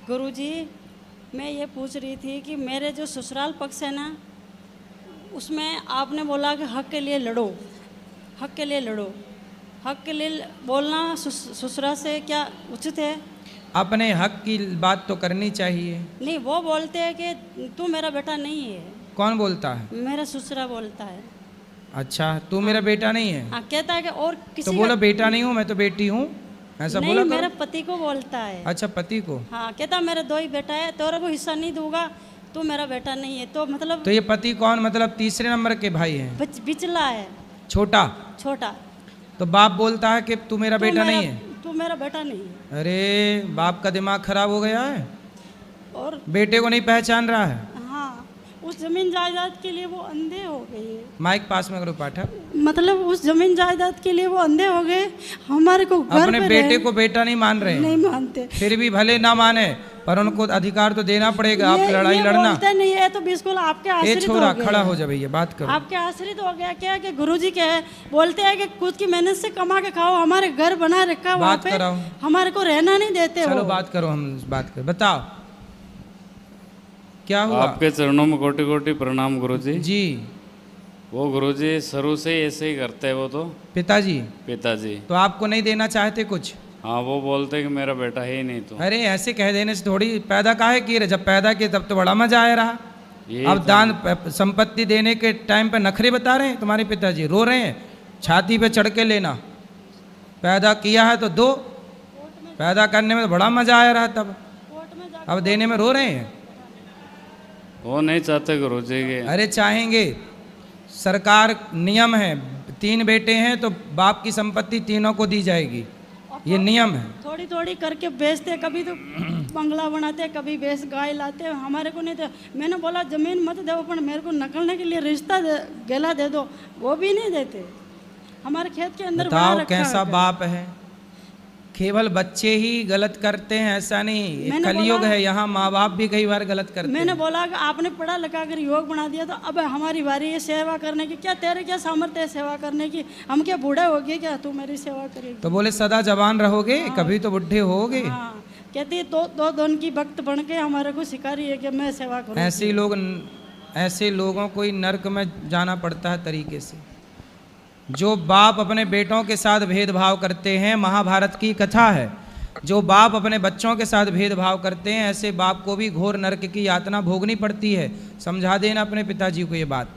गुरुजी, मैं ये पूछ रही थी कि मेरे जो ससुराल पक्ष है ना, उसमें आपने बोला कि हक के लिए लड़ो, हक के लिए लड़ो। हक के लिए बोलना ससुराल से क्या उचित है? अपने हक की बात तो करनी चाहिए। नहीं, वो बोलते हैं कि तू मेरा बेटा नहीं है। कौन बोलता है? मेरा ससुरा बोलता है। अच्छा, तू मेरा बेटा नहीं है? हाँ, कहता है कि और किसी तो बोला का... बेटा नहीं हूँ, मैं तो बेटी हूँ, ऐसा नहीं, बोला करो। मेरे पति को बोलता है। अच्छा, पति को। हाँ, कहता मेरा 2 ही बेटा है, तेरे को हिस्सा नहीं दूंगा, तू मेरा बेटा नहीं है। तो मतलब तो ये पति कौन, मतलब तीसरे नंबर के भाई हैं? बिचला है, छोटा। छोटा। तो बाप बोलता है कि तू मेरा बेटा नहीं है? तू मेरा बेटा नहीं है। अरे बाप का दिमाग खराब हो गया है, और बेटे को नहीं पहचान रहा है। हाँ, उस जमीन जायदाद के लिए वो अंधे हो गए। माइक पास में करो पाठक। मतलब उस जमीन जायदाद के लिए वो अंधे हो गए। हमारे को घर अपने पे बेटे को बेटा नहीं मान रहे हैं। नहीं मानते। फिर भी भले ना माने, पर उनको अधिकार तो देना पड़ेगा। आप लड़ाई लड़ना बोलते नहीं है तो बिल्कुल आपके ये आश्रित छोरा हो गए। खड़ा हो जा भैया, बात करो। आपके आश्रित हो गया क्या कि गुरुजी के बोलते हैं कि खुद की मेहनत से कमा के खाओ, हमारे घर बना रखा वहाँ बात पे, कराओ। हमारे को रहना नहीं देते। चलो वो बात करो, हम बात करो, बताओ क्या हुआ? आपके चरणों में कोटि कोटि प्रणाम गुरुजी। जी। वो गुरुजी शुरू से ही ऐसे ही करते हैं वो तो। पिताजी? पिताजी। तो आपको नहीं देना चाहते कुछ? हाँ, वो बोलते कि मेरा बेटा है ही नहीं। तो अरे ऐसे कह देने से थोड़ी, पैदा काहे किए रहे? जब पैदा किए तब तो बड़ा मजा आया रहा। ये अब दान संपत्ति देने के टाइम पे नखरे बता रहे हैं तुम्हारे पिताजी, रो रहे हैं। छाती पे चढ़ के लेना, पैदा किया है तो दो। पैदा करने में तो बड़ा मजा आया रहा तब, अब देने में रो रहे हैं। वो नहीं चाहते गुरुजी के। अरे चाहेंगे, सरकार नियम है, 3 बेटे हैं तो बाप की संपत्ति तीनों को दी जाएगी, ये नियम है। थोड़ी थोड़ी करके बेचते, कभी तो बंगला बनाते, कभी बेच गाय लाते। हमारे को नहीं। तो मैंने बोला जमीन मत दो, पर मेरे को नकलने के लिए रिश्ता गला दे दो, वो भी नहीं देते। हमारे खेत के अंदर बना बताओ रखा कैसा है। बाप है। केवल बच्चे ही गलत करते हैं ऐसा नहीं, ये मैंने कलयुग बोला- है, यहाँ माँ बाप भी कई बार गलत करते मैंने हैं। बोला कि आपने पढ़ा लिखा कर योग बना दिया, तो अब हमारी बारी है सेवा करने की। क्या तेरे क्या सामर्थ्य है सेवा करने की? हम क्या बूढ़े हो गए क्या तू मेरी सेवा करेगी? तो बोले सदा जवान रहोगे, कभी तो बुढ़े होगे। हाँ, कहती है दो दिन की भक्त बन के हमारे को सिखा रही है कि मैं सेवा करूँ। ऐसे लोगों को ही नर्क में जाना पड़ता है तरीके से। जो बाप अपने बेटों के साथ भेदभाव करते हैं, महाभारत की कथा है, जो बाप अपने बच्चों के साथ भेदभाव करते हैं, ऐसे बाप को भी घोर नरक की यातना भोगनी पड़ती है। समझा देना अपने पिताजी को ये बात।